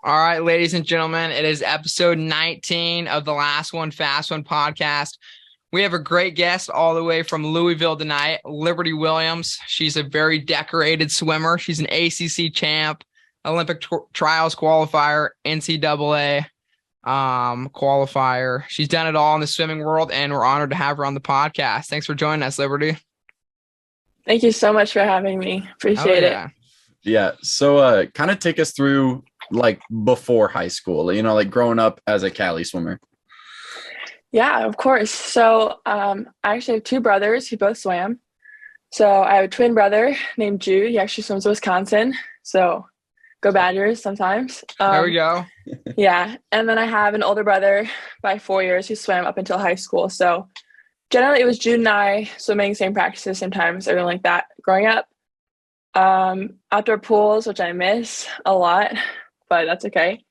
All right, ladies and gentlemen, it is episode 19 of the Last One Fast One podcast. We have a great guest all the way from Louisville tonight, Liberty Williams. She's a very decorated swimmer. She's an ACC champ, Olympic trials qualifier, NCAA qualifier. She's done it all in the swimming world, and we're honored to have her on the podcast. Thanks for joining us, Liberty. Thank you so much for having me. Appreciate it. Yeah. So kind of take us through like before high school, like growing up as a Cali swimmer. Yeah, of course. So I actually have two brothers who both swam. So I have a twin brother named Jude. He actually swims in Wisconsin. So go Badgers sometimes. There we go. Yeah. And then I have an older brother by 4 years who swam up until high school. So generally it was Jude and I swimming, same practices, same times, everything like that growing up. Outdoor pools, which I miss a lot, but that's okay.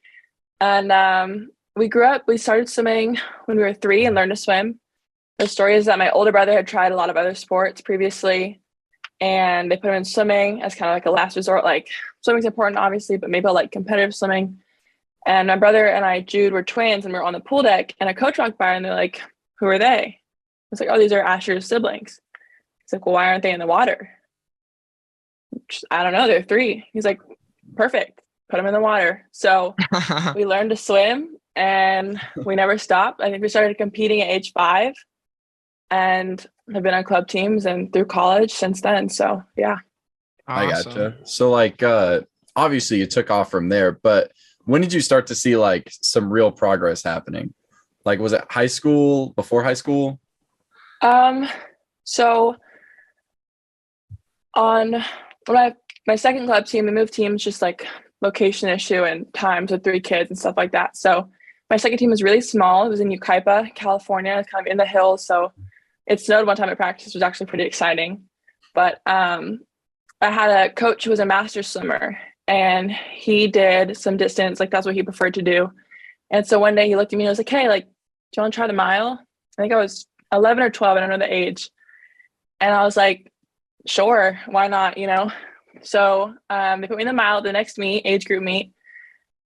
And we started swimming when we were 3 and learned to swim. The story is that my older brother had tried a lot of other sports previously, and they put him in swimming as kind of like a last resort. Like, swimming's important, obviously, but maybe like competitive swimming. And my brother and I, Jude, were twins, and we were on the pool deck, and a coach walked by, and they're like, "Who are they?" I was like, "Oh, these are Asher's siblings." He's like, "Well, why aren't they in the water?" I don't know. They're 3. He's like, "Perfect. Put them in the water." So we learned to swim, and we never stopped. I think we started competing at age 5 and have been on club teams and through college since then. So, yeah. Awesome. I gotcha. So, like, obviously you took off from there, but when did you start to see, like, some real progress happening? Like, was it high school, before high school? So on my second club team, we moved teams just like location issue and times with 3 kids and stuff like that. So my second team was really small. It was in Yucaipa, California, kind of in the hills. So it snowed one time at practice, which was actually pretty exciting. But I had a coach who was a master swimmer, and he did some distance. Like, that's what he preferred to do. And so one day he looked at me and was like, "Hey, like, do you want to try the mile?" I think I was 11 or 12. I don't know the age. And I was like, "Sure, why not?" So they put me in the mile, the next meet, age group meet,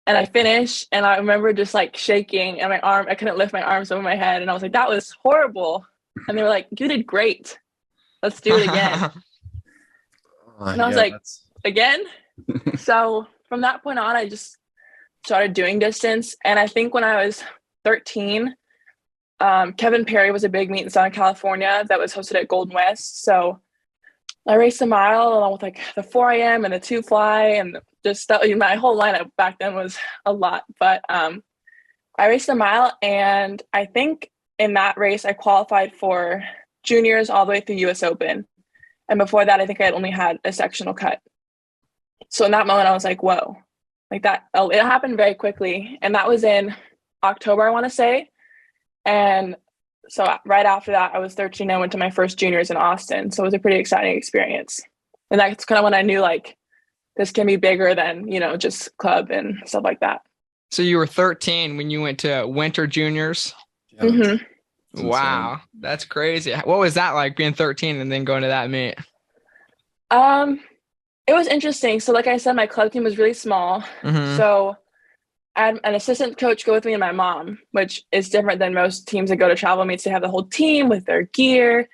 and I finished. And I remember just like shaking, and I couldn't lift my arms over my head. And I was like, "That was horrible." And they were like, "You did great. Let's do it again." And I was like, "Again?" So from that point on, I just started doing distance. And I think when I was 13, Kevin Perry was a big meet in Southern California that was hosted at Golden West. So I raced a mile along with like the 4 a.m. and the 2 fly, and just my whole lineup back then was a lot. But I raced a mile, and I think in that race I qualified for juniors all the way through US Open. And before that, I think I had only had a sectional cut. So in that moment, I was like, whoa, like that. It happened very quickly. And that was in October, I want to say. And so right after that, I was 13. I went to my first juniors in Austin. So it was a pretty exciting experience. And that's kind of when I knew, like, this can be bigger than, just club and stuff like that. So you were 13 when you went to winter juniors? Yeah, Mm-hmm. Wow. That's crazy. What was that like, being 13 and then going to that meet? It was interesting. So like I said, my club team was really small. Mm-hmm. So I had an assistant coach go with me and my mom, which is different than most teams that go to travel meets. They have the whole team with their gear,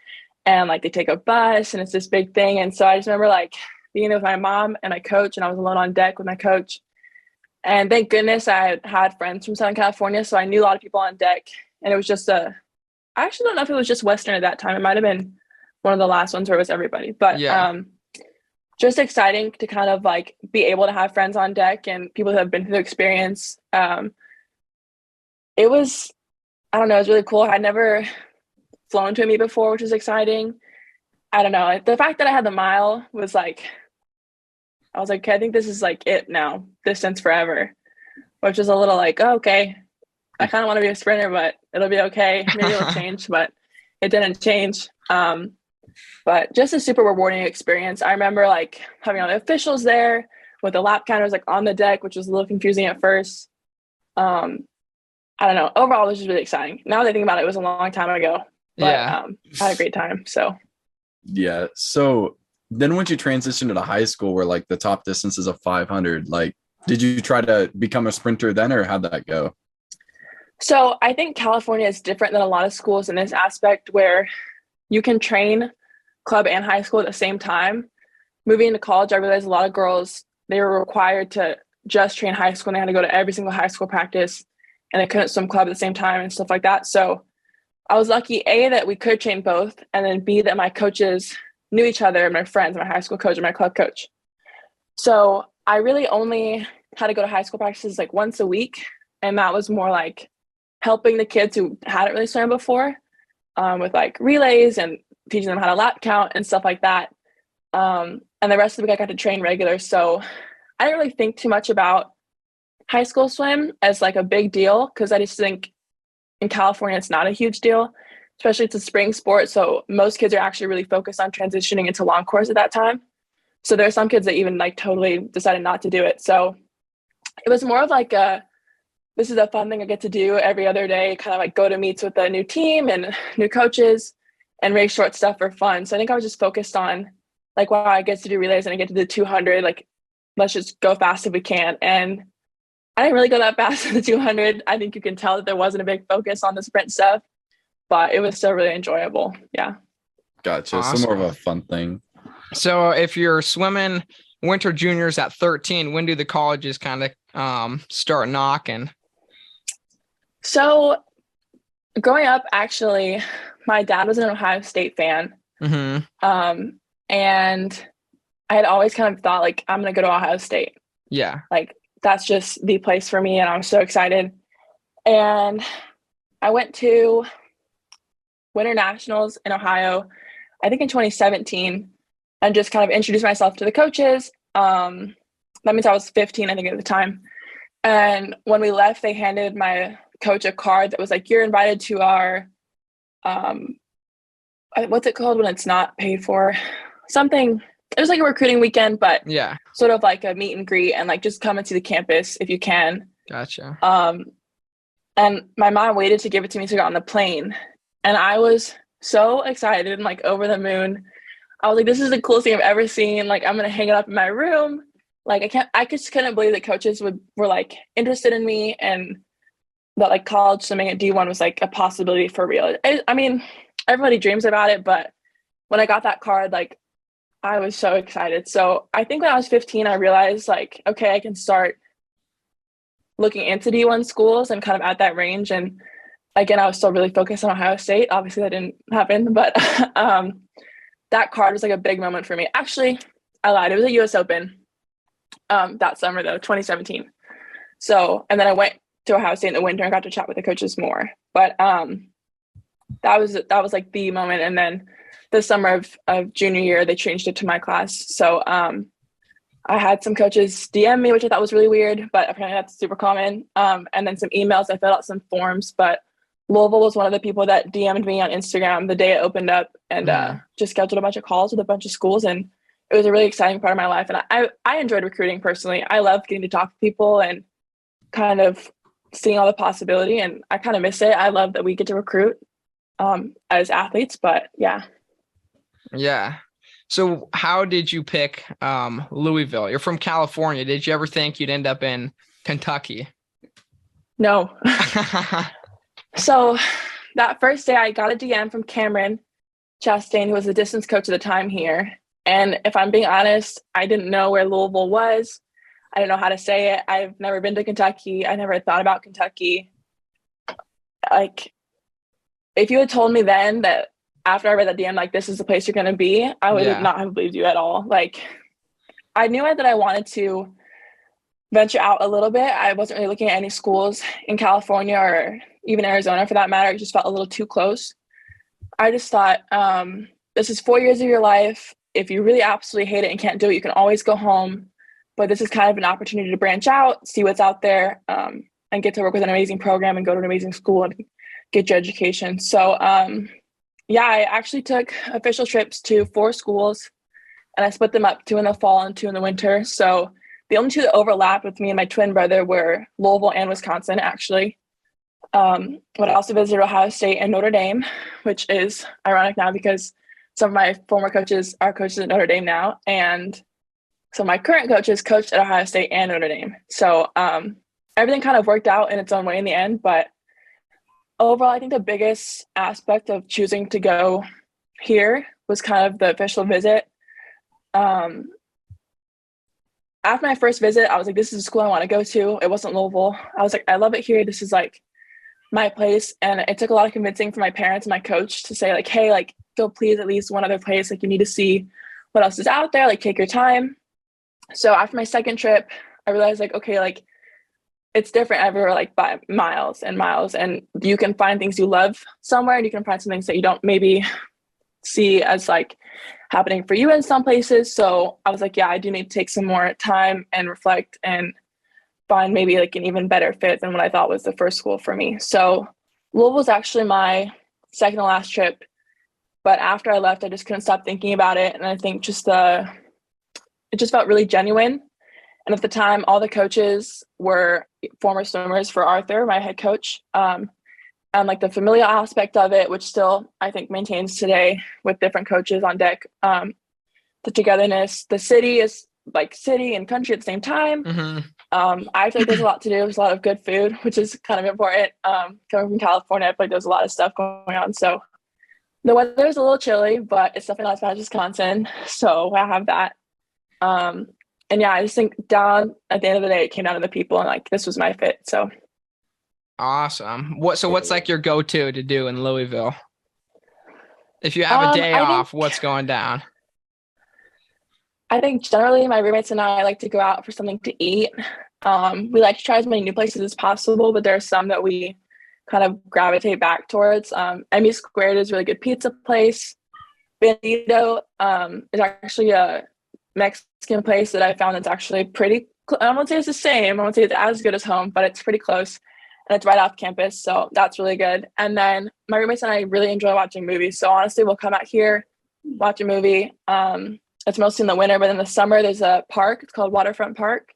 and like they take a bus, and it's this big thing. And so I just remember like being there with my mom and my coach, and I was alone on deck with my coach. And thank goodness I had friends from Southern California, so I knew a lot of people on deck. And it was just I actually don't know if it was just Western at that time. It might have been one of the last ones where it was everybody. But yeah. Just exciting to kind of like be able to have friends on deck and people who have been through the experience. It was, I don't know, it was really cool. I'd never flown to a meet before, which was exciting. I don't know. The fact that I had the mile was like, I was like, okay, I think this is like it now, distance forever, which is a little like, oh, okay, I kind of want to be a sprinter, but it'll be okay. Maybe it'll change, but it didn't change. But just a super rewarding experience. I remember like having all the officials there with the lap counters like on the deck, which was a little confusing at first. I don't know. Overall, it was just really exciting. Now that I think about it, it was a long time ago. But Yeah. I had a great time. So Yeah. So then once you transitioned to high school where like the top distance is a 500, like Did you try to become a sprinter then, or how'd that go? So I think California is different than a lot of schools in this aspect where you can train club and high school at the same time. Moving into college, I realized a lot of girls, they were required to just train high school and they had to go to every single high school practice and they couldn't swim club at the same time and stuff like that. So I was lucky, A, that we could train both, and then B, that my coaches knew each other, my friends, my high school coach and my club coach. So I really only had to go to high school practices like once a week. And that was more like helping the kids who hadn't really swam before with like relays and teaching them how to lap count and stuff like that. And the rest of the week I got to train regular. So I didn't really think too much about high school swim as like a big deal because I just think in California it's not a huge deal, especially it's a spring sport. So most kids are actually really focused on transitioning into long course at that time. So there are some kids that even like totally decided not to do it. So it was more of like this is a fun thing I get to do every other day, kind of like go to meets with a new team and new coaches and race short stuff for fun. So I think I was just focused on like, wow, I get to do relays and I get to do 200. Like, let's just go fast if we can. And I didn't really go that fast in the 200. I think you can tell that there wasn't a big focus on the sprint stuff, but it was still really enjoyable. Yeah. Gotcha. Awesome. So more of a fun thing. So if you're swimming winter juniors at 13, when do the colleges kind of start knocking? So growing up, actually, my dad was an Ohio State fan. Mm-hmm. And I had always kind of thought like, I'm going to go to Ohio State. Yeah. Like that's just the place for me. And I'm so excited. And I went to Winter Nationals in Ohio, I think in 2017, and just kind of introduced myself to the coaches. That means I was 15, I think at the time. And when we left, they handed my coach a card that was like, you're invited to our, what's it called when it's not paid for? Something, it was like a recruiting weekend, but yeah, sort of like a meet and greet and like just come and see the campus if you can. Gotcha. And my mom waited to give it to me to get on the plane. And I was so excited and like over the moon. I was like, this is the coolest thing I've ever seen. Like, I'm going to hang it up in my room. Like, I just couldn't believe that coaches were like interested in me and that like college swimming at D1 was like a possibility for real. I mean, everybody dreams about it, but when I got that card, like I was so excited. So I think when I was 15, I realized like, okay, I can start looking into D1 schools and kind of at that range. And again, I was still really focused on Ohio State. Obviously that didn't happen, but that card was like a big moment for me. Actually, I lied. It was a US Open that summer though, 2017. So, and then I went to Ohio State in the winter and got to chat with the coaches more. But that was like the moment. And then the summer of junior year, they changed it to my class. So I had some coaches DM me, which I thought was really weird, but apparently that's super common. And then some emails, I filled out some forms, but Louisville was one of the people that DM'd me on Instagram the day it opened up and just scheduled a bunch of calls with a bunch of schools. And it was a really exciting part of my life. And I enjoyed recruiting personally. I love getting to talk to people and kind of seeing all the possibility. And I kind of miss it. I love that we get to recruit as athletes, but yeah. Yeah. So how did you pick Louisville? You're from California. Did you ever think you'd end up in Kentucky? No. So that first day I got a DM from Cameron Chastain, who was the distance coach at the time here. And if I'm being honest, I didn't know where Louisville was. I didn't know how to say it. I've never been to Kentucky. I never thought about Kentucky. Like, if you had told me then that after I read that DM, like, this is the place you're going to be, I would not have believed you at all. Like, I knew that I wanted to venture out a little bit. I wasn't really looking at any schools in California or even Arizona for that matter. It just felt a little too close. I just thought, this is 4 years of your life. If you really absolutely hate it and can't do it, you can always go home. But this is kind of an opportunity to branch out, see what's out there, and get to work with an amazing program and go to an amazing school and get your education. So, I actually took official trips to 4 schools, and I split them up, 2 in the fall and 2 in the winter. So the only 2 that overlapped with me and my twin brother were Louisville and Wisconsin, actually. But I also visited Ohio State and Notre Dame, which is ironic now because some of my former coaches are coaches at Notre Dame now. And So my current coaches coached at Ohio State and Notre Dame. So everything kind of worked out in its own way in the end. But overall, I think the biggest aspect of choosing to go here was kind of the official visit. After my first visit, I was like, this is a school I want to go to. It wasn't Louisville. I was like, I love it here. This is like my place. And it took a lot of convincing from my parents and my coach to say like, hey, like go please at least one other place. Like you need to see what else is out there. Like take your time. So after my second trip, I realized like, okay, like it's different everywhere, like by miles and miles. And you can find things you love somewhere and you can find some things that you don't maybe see as like happening for you in some places. So I was like, yeah, I do need to take some more time and reflect and find maybe like an even better fit than what I thought was the first school for me. So Louisville was actually my second to last trip. But after I left, I just couldn't stop thinking about it. And I think it just felt really genuine. And at the time, all the coaches were former swimmers for Arthur, my head coach. And like the familial aspect of it, which still I think maintains today with different coaches on deck. The togetherness, the city is like city and country at the same time. Mm-hmm. I feel like there's a lot to do. There's a lot of good food, which is kind of important. Coming from California, I feel like there's a lot of stuff going on. So the weather is a little chilly, but it's definitely not as bad as Wisconsin. So I have that. And yeah, I just think down at the end of the day, it came down to the people and like this was my fit. So awesome. What's like your go-to to do in Louisville? If you have a day off, what's going down? I think generally my roommates and I like to go out for something to eat. We like to try as many new places as possible, but there are some that we kind of gravitate back towards. Emmy Squared is a really good pizza place. Bandito is actually a Mexican place that I found that's actually pretty I won't say it's the same. I won't say it's as good as home, but it's pretty close. And it's right off campus, so that's really good. And then my roommates and I really enjoy watching movies. So honestly, we'll come out here, watch a movie. It's mostly in the winter, but in the summer, there's a park. It's called Waterfront Park.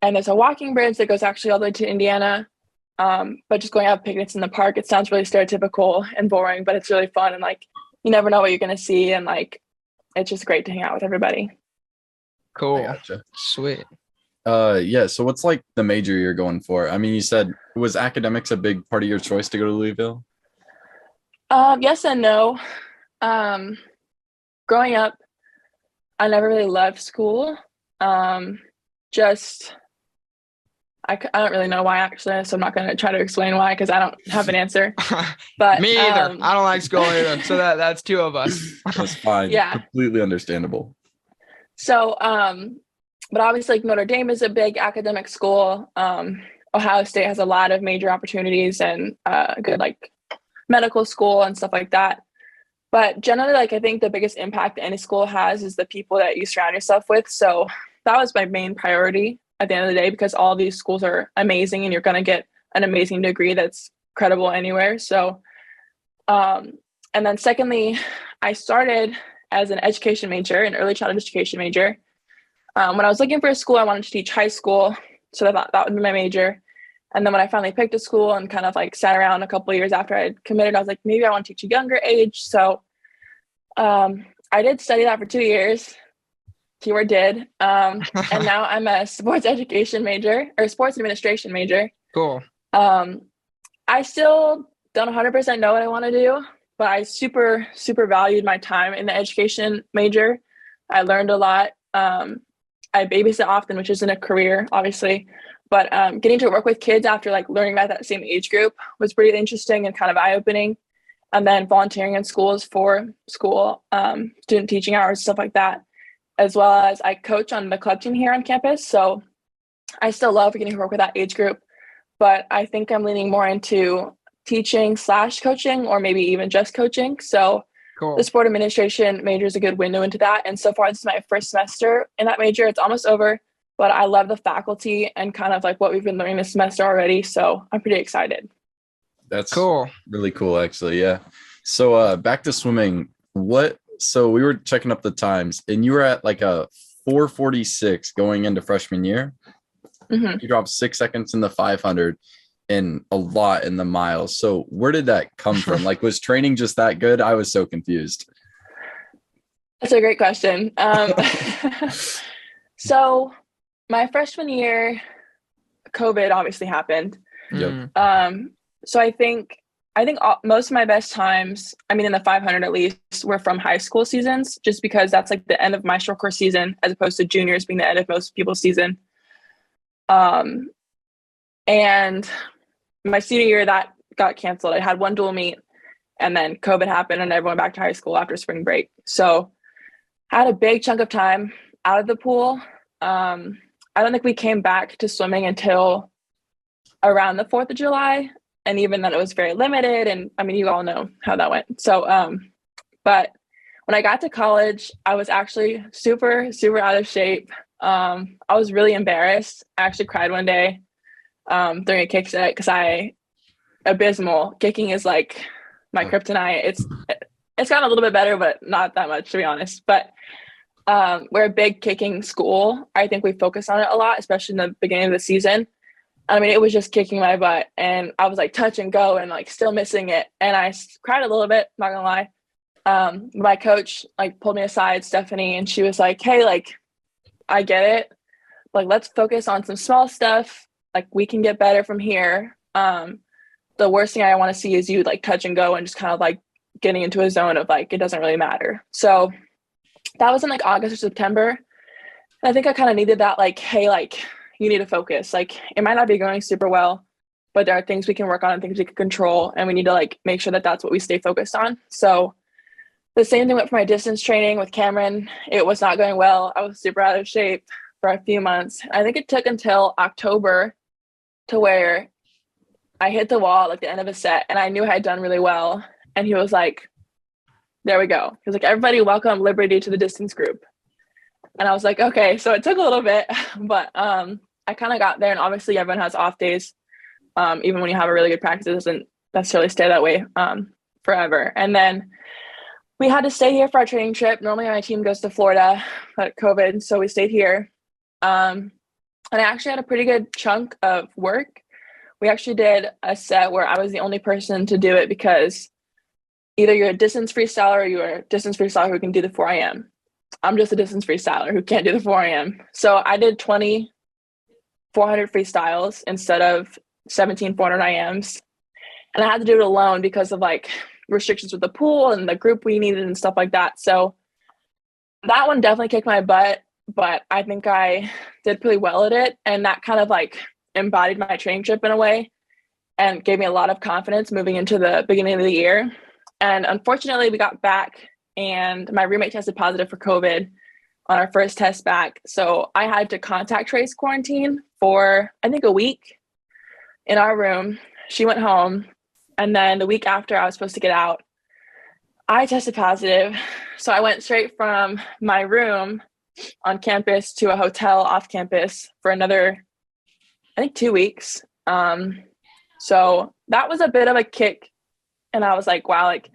And there's a walking bridge that goes actually all the way to Indiana. But just going out picnics in the park, it sounds really stereotypical and boring, but it's really fun. And like, you never know what you're going to see. And like, it's just great to hang out with everybody. Cool. Gotcha. Sweet. Yeah. So what's like the major you're going for? I mean, you said, was academics a big part of your choice to go to Louisville? Yes and no. Growing up, I never really loved school. I don't really know why actually, so I'm not going to try to explain why because I don't have an answer. But me either. I don't like school either. So that's two of us. That's fine. Yeah. Completely understandable. So, but obviously like Notre Dame is a big academic school. Ohio State has a lot of major opportunities and good like medical school and stuff like that. But generally, like I think the biggest impact any school has is the people that you surround yourself with. So that was my main priority at the end of the day because all these schools are amazing and you're going to get an amazing degree that's credible anywhere. So, and then secondly, I started as an education major, an early childhood education major. When I was looking for a school, I wanted to teach high school. So I thought that would be my major. And then when I finally picked a school and kind of like sat around a couple of years after I had committed, I was like, maybe I want to teach a younger age. So I did study that for 2 years. Keyword did. And now I'm a sports education major or sports administration major. Cool. I still don't 100% know what I want to do, but I super, super valued my time in the education major. I learned a lot. I babysit often, which isn't a career, obviously. But getting to work with kids after like learning about that same age group was pretty interesting and kind of eye-opening. And then volunteering in schools for school, student teaching hours, stuff like that, as well as I coach on the club team here on campus. So I still love getting to work with that age group, but I think I'm leaning more into teaching / coaching or maybe even just coaching. So cool. The sport administration major is a good window into that. And so far, this is my first semester in that major. It's almost over. But I love the faculty and kind of like what we've been learning this semester already. So I'm pretty excited. That's cool. Really cool, actually. Yeah. So back to swimming. So we were checking up the times and you were at like a 4:46 going into freshman year. Mm-hmm. You dropped 6 seconds in the 500 and a lot in the miles. So where did that come from? Like, was training just that good? I was so confused. That's a great question. So my freshman year, COVID obviously happened. Yep. So I think most of my best times, I mean, in the 500 at least, were from high school seasons, just because that's like the end of my short course season, as opposed to juniors being the end of most people's season. And my senior year, that got canceled. I had one dual meet, and then COVID happened, and everyone went back to high school after spring break. So I had a big chunk of time out of the pool. I don't think we came back to swimming until around the 4th of July. And even then it was very limited. And I mean, you all know how that went. So, but when I got to college, I was actually super, super out of shape. I was really embarrassed. I actually cried one day during a kick set because abysmal. Kicking is like my kryptonite. It's gotten a little bit better, but not that much, to be honest. But we're a big kicking school. I think we focus on it a lot, especially in the beginning of the season. I mean, it was just kicking my butt, and I was like touch and go and like still missing it. And I cried a little bit, not gonna lie. My coach like pulled me aside, Stephanie, and she was like, hey, like, I get it. Like, let's focus on some small stuff. Like, we can get better from here. The worst thing I want to see is you like touch and go and just kind of like getting into a zone of like, it doesn't really matter. So that was in like August or September. And I think I kind of needed that, like, hey, like, you need to focus. Like, it might not be going super well, but there are things we can work on and things we can control. And we need to like make sure that that's what we stay focused on. So the same thing went for my distance training with Cameron. It was not going well. I was super out of shape for a few months. I think it took until October to where I hit the wall at like the end of a set, and I knew I had done really well. And he was like, there we go. He was like, everybody welcome Liberty to the distance group. And I was like, okay. So it took a little bit, but I kind of got there. And obviously everyone has off days. Even when you have a really good practice, it doesn't necessarily stay that way forever. And then we had to stay here for our training trip. Normally my team goes to Florida, but COVID, so we stayed here. And I actually had a pretty good chunk of work. We actually did a set where I was the only person to do it because either you're a distance freestyler or you're a distance freestyler who can do the 4 a.m. I'm just a distance freestyler who can't do the 4 a.m. So I did 20 400 freestyles instead of 17 400 IMs. And I had to do it alone because of like restrictions with the pool and the group we needed and stuff like that. So that one definitely kicked my butt, but I think I did pretty well at it. And that kind of like embodied my training trip in a way and gave me a lot of confidence moving into the beginning of the year. And unfortunately, we got back and my roommate tested positive for COVID on our first test back. So I had to contact trace quarantine for, I think, a week in our room. She went home. And then the week after I was supposed to get out, I tested positive. So I went straight from my room on campus to a hotel off campus for another, I think, 2 weeks. So that was a bit of a kick. And I was like, wow, like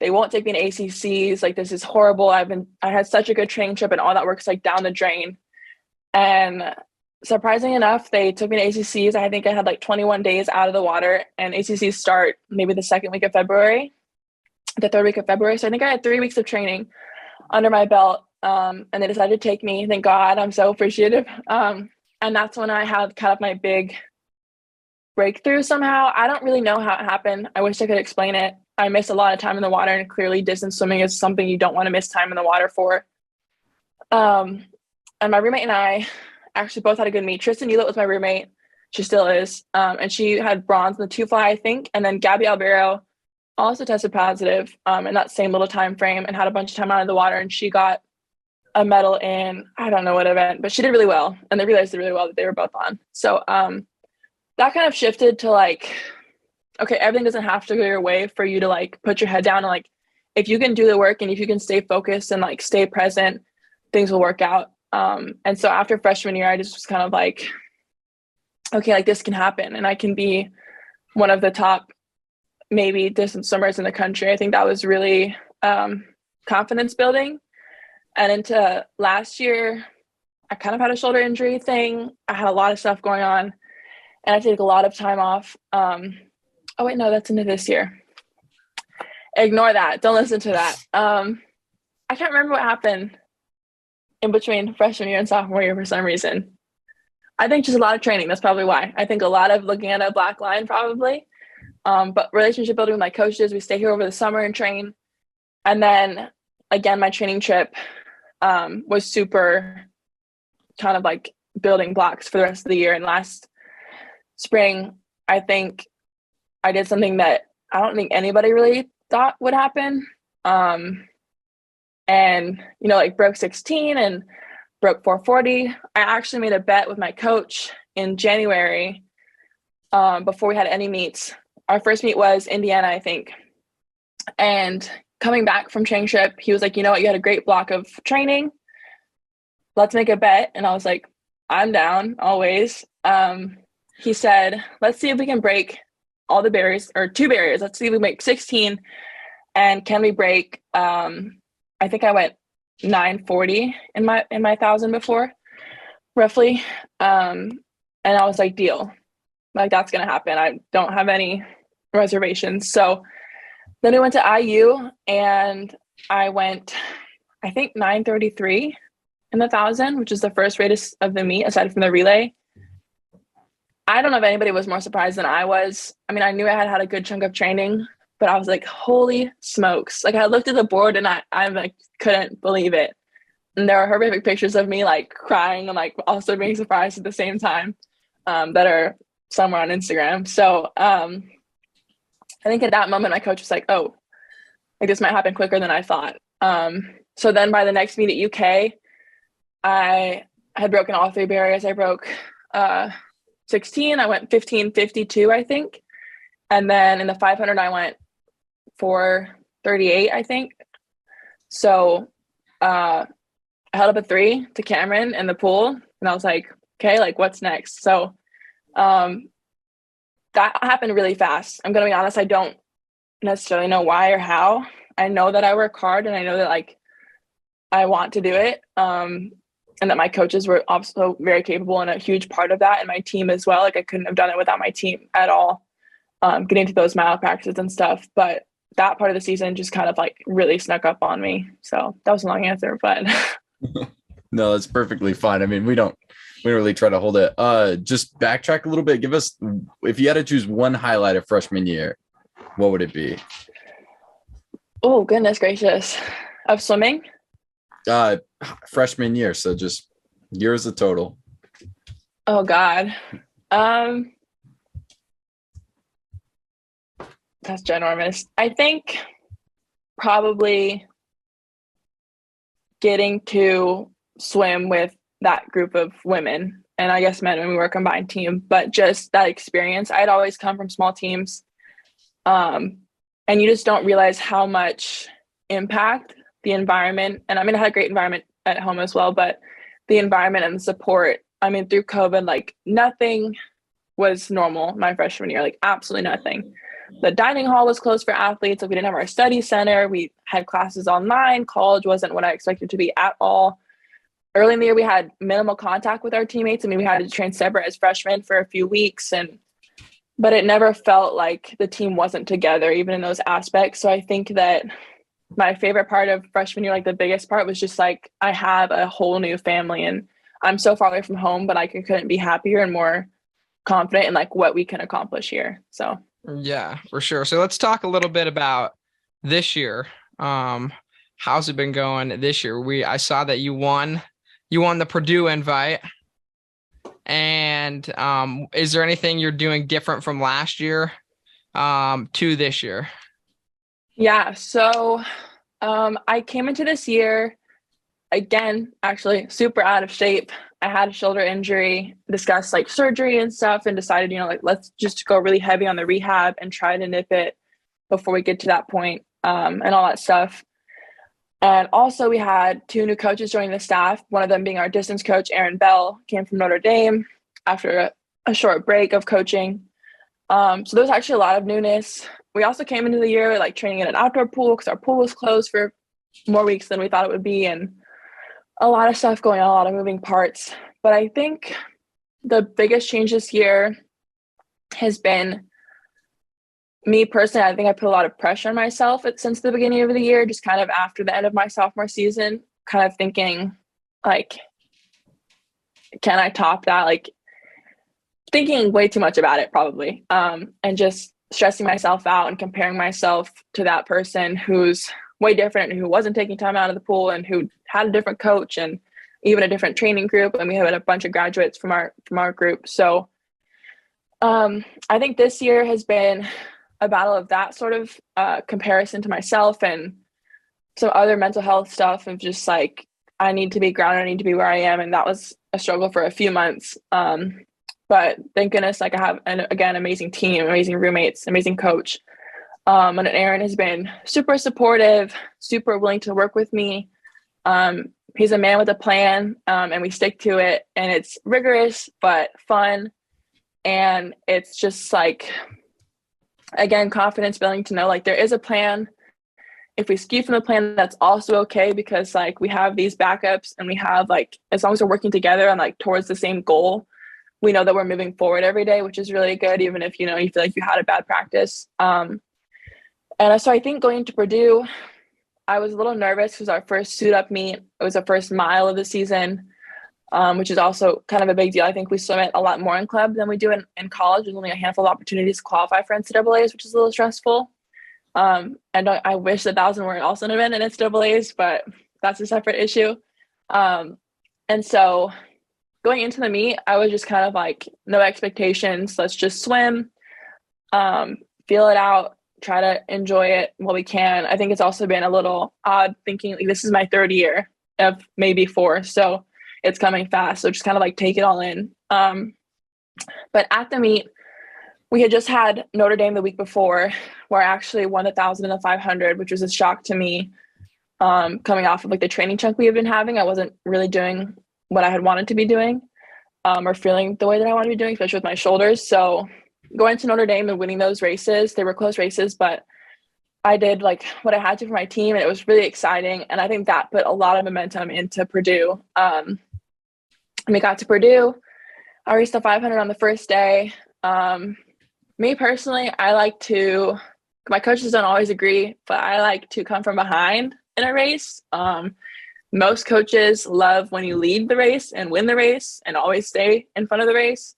they won't take me to ACCs. Like, this is horrible. I had such a good training trip and all that work's like down the drain. And surprisingly enough, they took me to ACCs. I think I had like 21 days out of the water, and ACCs start maybe the 2nd week of February, the 3rd week of February. So I think I had 3 weeks of training under my belt. And they decided to take me. Thank God. I'm so appreciative. And that's when I had kind of my big breakthrough somehow. I don't really know how it happened. I wish I could explain it. I missed a lot of time in the water, and clearly distance swimming is something you don't want to miss time in the water for. And my roommate and I actually both had a good meet. Tristan Hewlett was my roommate. She still is. And she had bronze in the 2-fly, I think. And then Gabby Albero also tested positive in that same little time frame and had a bunch of time out of the water. And she got a medal in, I don't know what event, but she did really well. And they realized really well that they were both on. So that kind of shifted to like, okay, everything doesn't have to go your way for you to like put your head down, and like if you can do the work and if you can stay focused and like stay present, things will work out. And so after freshman year, I just was kind of like, okay, like this can happen and I can be one of the top maybe distance swimmers in the country. I think that was really confidence building. And into last year, I kind of had a shoulder injury thing. I had a lot of stuff going on, and I take a lot of time off. Oh wait, no, that's into this year. Ignore that. Don't listen to that. I can't remember what happened in between freshman year and sophomore year for some reason. I think just a lot of training. That's probably why. I think a lot of looking at a black line probably. But relationship building with my coaches. We stay here over the summer and train. And then again, my training trip was super kind of like building blocks for the rest of the year. And last spring, I think I did something that I don't think anybody really thought would happen. And, you know, like broke 16 and broke 440. I actually made a bet with my coach in January before we had any meets. Our first meet was Indiana, I think. And coming back from training trip, he was like, you know what, you had a great block of training. Let's make a bet. And I was like, I'm down always. He said, let's see if we can break all the barriers or 2 barriers. Let's see if we make 16. And can we break, I think I went 940 in my 1,000 before, roughly. And I was like, deal. Like, that's going to happen. I don't have any reservations. So then we went to IU and I went, I think 933 in the 1,000, which is the first race of the meet aside from the relay. I don't know if anybody was more surprised than I was. I mean, I knew I had had a good chunk of training, but I was like, holy smokes. Like, I looked at the board and I like couldn't believe it. And there are horrific pictures of me like crying and like also being surprised at the same time that are somewhere on Instagram. So I think at that moment, my coach was like, oh, like this might happen quicker than I thought. So then by the next meet at UK, I had broken all 3 barriers. I broke 16. I went 15:52, I think. And then in the 500, I went 4:38, I think. So I held up a 3 to Cameron in the pool. And I was like, okay, like what's next? So that happened really fast. I'm going to be honest. I don't necessarily know why or how. I know that I work hard and I know that like I want to do it. And that my coaches were also very capable and a huge part of that, and my team as well. Like I couldn't have done it without my team at all, getting to those mile practices and stuff. But that part of the season just kind of like really snuck up on me. So that was a long answer, but no, that's perfectly fine. I mean, we don't really try to hold it. Just backtrack a little bit. Give us, if you had to choose one highlight of freshman year, what would it be? Oh, goodness gracious. Of swimming? Freshman year. So just years of total. Oh God. That's ginormous. I think probably getting to swim with that group of women, and I guess men when we were a combined team, but just that experience. I'd always come from small teams. And you just don't realize how much impact the environment, and I mean, I had a great environment at home as well, but the environment and the support, I mean, through COVID, like nothing was normal my freshman year, like absolutely nothing. The dining hall was closed for athletes. Like we didn't have our study center. We had classes online. College wasn't what I expected to be at all. Early in the year, we had minimal contact with our teammates. I mean, we had to train separate as freshmen for a few weeks, but it never felt like the team wasn't together, even in those aspects. So I think that my favorite part of freshman year, like the biggest part, was just like I have a whole new family and I'm so far away from home, but I couldn't be happier and more confident in like what we can accomplish here. So yeah, for sure. So let's talk a little bit about this year. How's it been going this year? I saw that you won the Purdue invite. And is there anything you're doing different from last year to this year? Yeah, so I came into this year, again, actually super out of shape. I had a shoulder injury, discussed like surgery and stuff, and decided, like, let's just go really heavy on the rehab and try to nip it before we get to that point, and all that stuff. And also we had 2 new coaches joining the staff, one of them being our distance coach, Aaron Bell, came from Notre Dame after a short break of coaching. So there was actually a lot of newness. We also came into the year like training in an outdoor pool because our pool was closed for more weeks than we thought it would be, and a lot of stuff going on, a lot of moving parts. But I think the biggest change this year has been me personally. I think I put a lot of pressure on myself since the beginning of the year, just kind of after the end of my sophomore season, kind of thinking, like, can I top that? Like, thinking way too much about it probably, and just stressing myself out and comparing myself to that person who's way different and who wasn't taking time out of the pool and who had a different coach and even a different training group. And we had a bunch of graduates from our group. So I think this year has been a battle of that sort of comparison to myself and some other mental health stuff of just like, I need to be grounded, I need to be where I am. And that was a struggle for a few months. But thank goodness, like, I have an amazing team, amazing roommates, amazing coach. And Aaron has been super supportive, super willing to work with me. He's a man with a plan, and we stick to it. And it's rigorous, but fun. And it's just like, again, confidence building to know like there is a plan. If we skew from the plan, that's also okay, because like we have these backups and we have like, as long as we're working together and like towards the same goal, we know that we're moving forward every day, which is really good, even if, you know, you feel like you had a bad practice. And so I think going to Purdue, I was a little nervous because our first suit up meet, it was the first mile of the season, which is also kind of a big deal. I think we swim it a lot more in club than we do in college. There's only a handful of opportunities to qualify for NCAAs, which is a little stressful. And I wish 1,000 were also an event in NCAAs, but that's a separate issue. And so going into the meet, I was just kind of like, no expectations. Let's just swim, feel it out, try to enjoy it while we can. I think it's also been a little odd thinking like, this is my third year of maybe 4. So it's coming fast. So just kind of like take it all in. But at the meet, we had just had Notre Dame the week before, where I actually won 1,000 and the 500, which was a shock to me. Coming off of like the training chunk we have been having, I wasn't really doing what I had wanted to be doing, or feeling the way that I want to be doing, especially with my shoulders. So going to Notre Dame and winning those races, they were close races, but I did like what I had to for my team, and it was really exciting. And I think that put a lot of momentum into Purdue. And we got to Purdue. I raced the 500 on the first day. Me personally, my coaches don't always agree, but I like to come from behind in a race. Most coaches love when you lead the race and win the race and always stay in front of the race.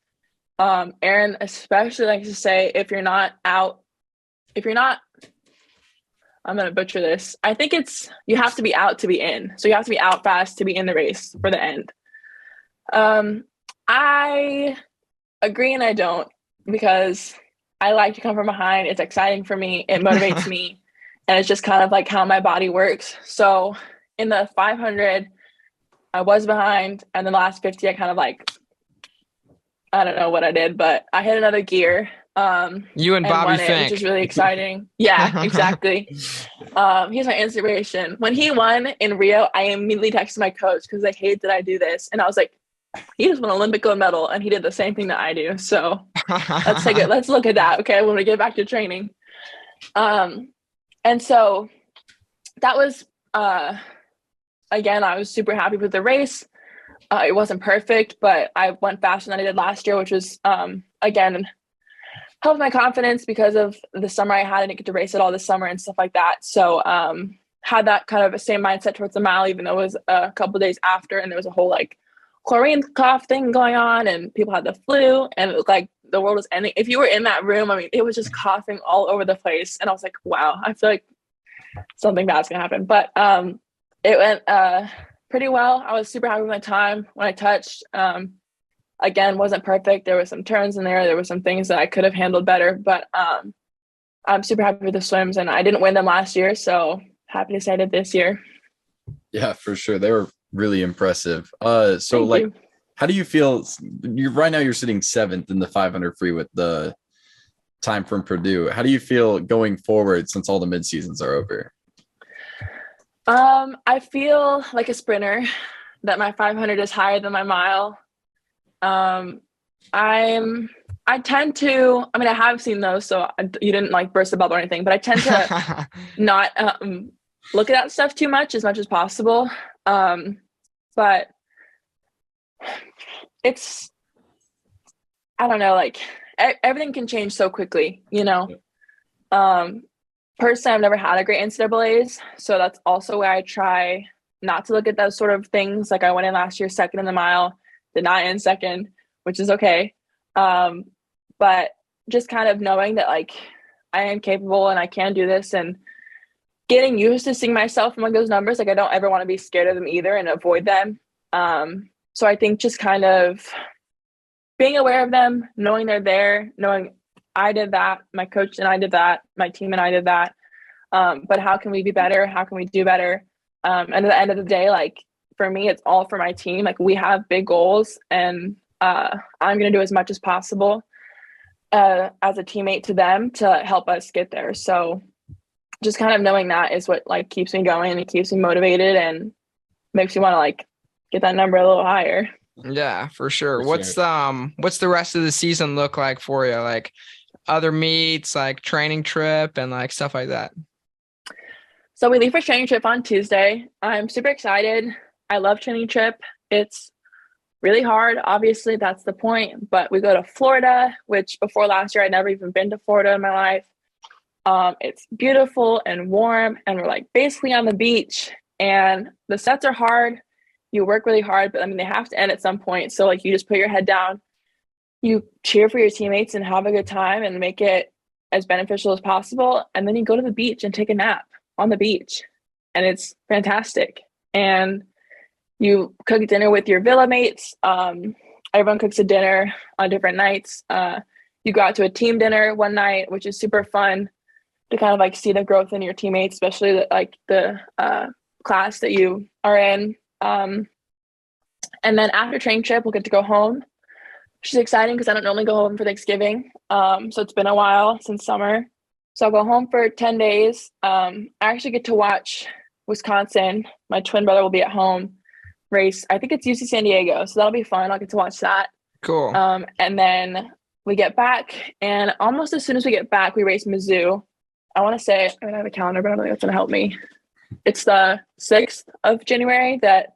Aaron especially likes to say, I'm going to butcher this. I think you have to be out to be in. So you have to be out fast to be in the race for the end. I agree and I don't, because I like to come from behind. It's exciting for me. It motivates me. And it's just kind of like how my body works. So in the 500, I was behind. And the last 50, I kind of like, I don't know what I did, but I hit another gear. You and Bobby Fink, which is really exciting. Yeah, exactly. He's my inspiration. When he won in Rio, I immediately texted my coach because I hate that I do this. And I was like, he just won an Olympic gold medal and he did the same thing that I do. So let's look at that. Okay. When we get back to training. And so that was, again, I was super happy with the race. It wasn't perfect, but I went faster than I did last year, which was, again, helped my confidence because of the summer I had. I didn't get to race it all this summer and stuff like that. So, had that kind of the same mindset towards the mile, even though it was a couple of days after and there was a whole like chlorine cough thing going on and people had the flu and it looked like the world was ending. If you were in that room, I mean, it was just coughing all over the place. And I was like, wow, I feel like something bad's gonna happen. But it went pretty well. I was super happy with my time when I touched. Again, wasn't perfect. There were some turns in there. There were some things that I could have handled better, but I'm super happy with the swims, and I didn't win them last year, so happy to say I did this year. Yeah, for sure. They were really impressive. So Thank like, you. how do you feel? Right now you're sitting 7th in the 500 free with the time from Purdue. How do you feel going forward since all the mid seasons are over? I feel like a sprinter, that my 500 is higher than my mile. I tend to, I mean, I have seen those, so you didn't like burst the bubble or anything, but I tend to not look at that stuff too much as possible. But it's, I don't know, like everything can change so quickly, you know? Personally, I've never had a great NCAAs, so that's also where I try not to look at those sort of things. Like I went in last year second in the mile, did not end second, which is okay. But just kind of knowing that like I am capable and I can do this, and getting used to seeing myself among those numbers. Like I don't ever want to be scared of them either and avoid them. So I think just kind of being aware of them, knowing they're there, knowing I did that, my coach and I did that, my team and I did that. But how can we be better? How can we do better? And at the end of the day, like for me, it's all for my team. Like we have big goals, and I'm going to do as much as possible as a teammate to them to help us get there. So just kind of knowing that is what like keeps me going, and it keeps me motivated and makes me want to like get that number a little higher. Yeah, for sure. What's the rest of the season look like for you? Like other meets, like training trip and like stuff like that? So we leave for training trip on Tuesday. I'm super excited. I love training trip. It's really hard. Obviously, that's the point. But we go to Florida, which before last year, I'd never even been to Florida in my life. It's beautiful and warm, and we're like basically on the beach, and the sets are hard. You work really hard, but I mean, they have to end at some point. So like you just put your head down, you cheer for your teammates and have a good time and make it as beneficial as possible. And then you go to the beach and take a nap on the beach, and it's fantastic. And you cook dinner with your villa mates. Everyone cooks a dinner on different nights. You go out to a team dinner one night, which is super fun to kind of like see the growth in your teammates, especially the class that you are in. And then after training trip, we'll get to go home, which is exciting because I don't normally go home for Thanksgiving. So it's been a while since summer. So I'll go home for 10 days. I actually get to watch Wisconsin. My twin brother will be at home race. I think it's UC San Diego. So that'll be fun. I'll get to watch that. Cool. And then we get back, and almost as soon as we get back, we race Mizzou. I want to say, I don't have a calendar, but I don't think that's going to help me. It's the 6th of January that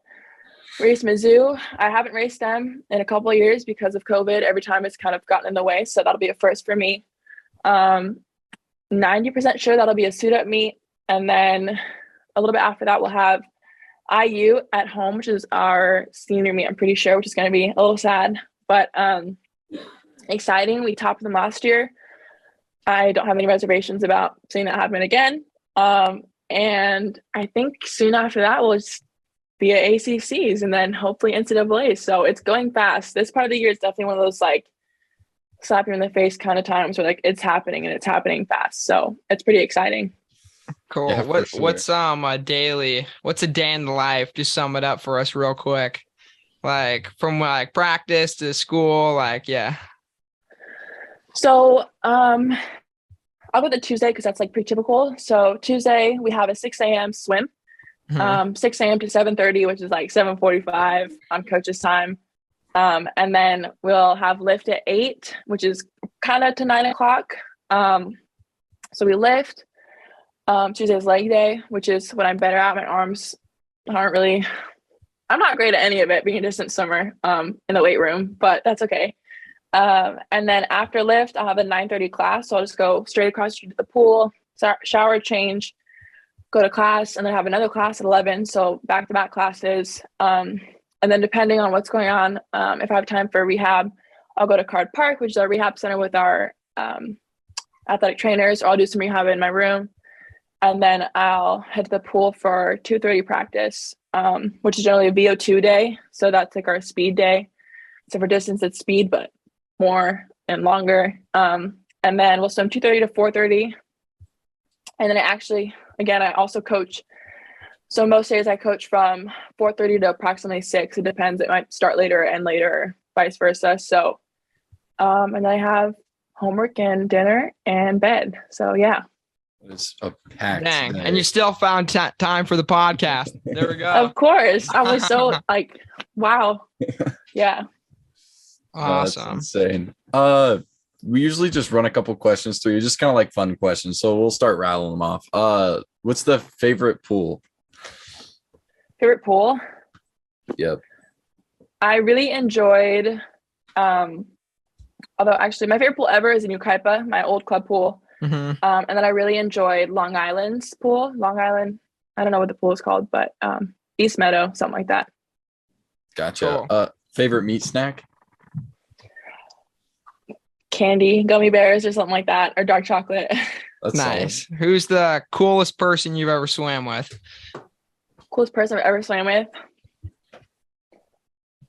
race Mizzou. I haven't raced them in a couple of years because of COVID. Every time it's kind of gotten in the way. So that'll be a first for me. 90% sure that'll be a suit-up meet. And then a little bit after that, we'll have IU at home, which is our senior meet, I'm pretty sure, which is going to be a little sad, but exciting. We topped them last year. I don't have any reservations about seeing that happen again. And I think soon after that, we'll just be at ACCs and then hopefully NCAA. So it's going fast. This part of the year is definitely one of those like slap you in the face kind of times where like it's happening and it's happening fast. So it's pretty exciting. Cool. Yeah, What's a day in the life? Just sum it up for us real quick. Like from like practice to school, like, yeah. So I'll go to Tuesday because that's like pretty typical. So Tuesday we have a 6 a.m. swim, 6 a.m. to 7:30, which is like 7:45 on coach's time. And then we'll have lift at 8, which is kind of to 9 o'clock. So we lift. Tuesday's leg day, which is when I'm better at. My arms I'm not great at any of it being a distance swimmer in the weight room, but that's okay. And then after lift, I'll have a 9:30 class. So I'll just go straight across to the pool, shower, change, go to class, and then have another class at 11. So back-to-back classes. And then depending on what's going on, if I have time for rehab, I'll go to Card Park, which is our rehab center with our athletic trainers, or I'll do some rehab in my room. And then I'll head to the pool for 2:30 practice, which is generally a VO2 day. So that's like our speed day. So for distance, it's speed, but more and longer. And then we'll swim 2:30 to 4:30. And then I also coach. So most days I coach from 4:30 to approximately 6. It depends. It might start later and later, vice versa. So, and then I have homework and dinner and bed. So yeah. It's a packed Dang. day. And you still found time for the podcast. There we go. Of course. I was so like, wow. Yeah. Awesome. That's insane. We usually just run a couple questions through you, just kind of like fun questions. So we'll start rattling them off. What's the favorite pool? Favorite pool? Yep. I really enjoyed, although actually my favorite pool ever is in Ukaipa, my old club pool. Mm-hmm. And then I really enjoyed Long Island's pool. Long Island, I don't know what the pool is called, but East Meadow, something like that. Gotcha. Cool. Favorite meat snack? Candy, gummy bears, or something like that, or dark chocolate. That's Nice. solid. Who's the coolest person you've ever swam with? Coolest person I've ever swam with?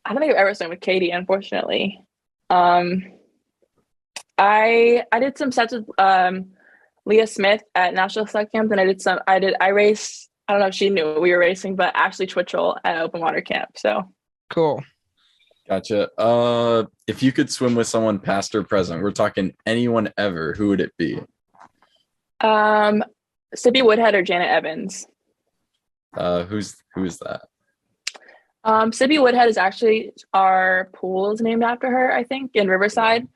I don't think I've ever swam with Katie, unfortunately. I did some sets with Leah Smith at National Select Camp, and I raced, I don't know if she knew what we were racing, but Ashley Twitchell at Open Water Camp. So Cool. Gotcha. If you could swim with someone past or present, we're talking anyone ever, who would it be? Sippy Woodhead or Janet Evans. Who is that? Sippy Woodhead is actually, our pool is named after her, I think, in Riverside.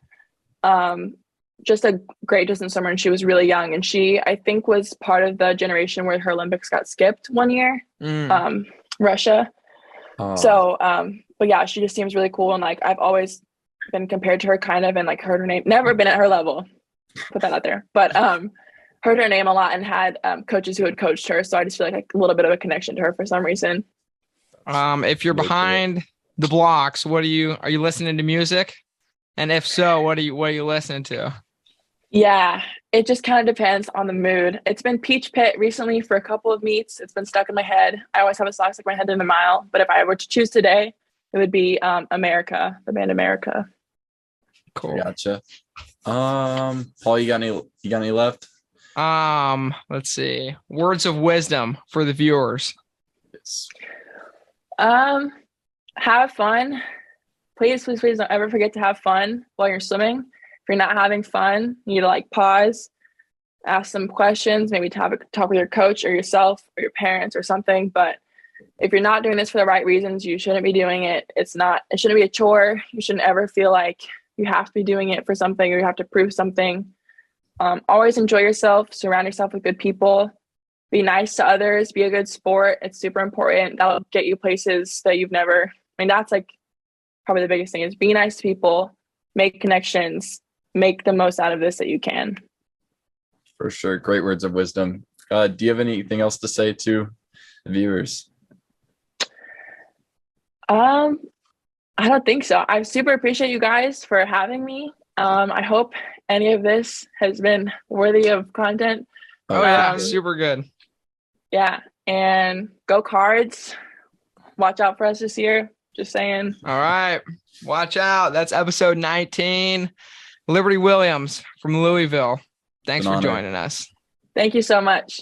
Just a great distance swimmer, and she was really young, and she, I think, was part of the generation where her Olympics got skipped one year, Russia. So, but yeah, she just seems really cool, and like I've always been compared to her kind of, and like heard her name, never been at her level, put that out there, but heard her name a lot and had coaches who had coached her, so I just feel like a little bit of a connection to her for some reason. If you're behind the blocks, are you listening to music? And if so, what are you listening to? Yeah, it just kind of depends on the mood. It's been Peach Pit recently for a couple of meets. It's been stuck in my head. I always have a song stuck in my head in the mile, but if I were to choose today, it would be America, the band America. Cool. Gotcha. Paul, you got any left? Let's see. Words of wisdom for the viewers. Yes. Have fun. Please don't ever forget to have fun while you're swimming. If you're not having fun, you need to like pause, ask some questions, maybe talk with your coach or yourself or your parents or something. But if you're not doing this for the right reasons, you shouldn't be doing it. It shouldn't be a chore. You shouldn't ever feel like you have to be doing it for something or you have to prove something. Always enjoy yourself, surround yourself with good people, be nice to others, be a good sport. It's super important. That'll get you places that you've never, that's like probably the biggest thing is be nice to people, make connections, make the most out of this that you can. For sure. Great words of wisdom. Do you have anything else to say to the viewers? I don't think so. I super appreciate you guys for having me. I hope any of this has been worthy of content. Oh yeah, super good. Yeah, and go Cards. Watch out for us this year. Just saying. All right. Watch out. That's episode 19. Liberty Williams from Louisville. Thanks for joining us. Thank you so much.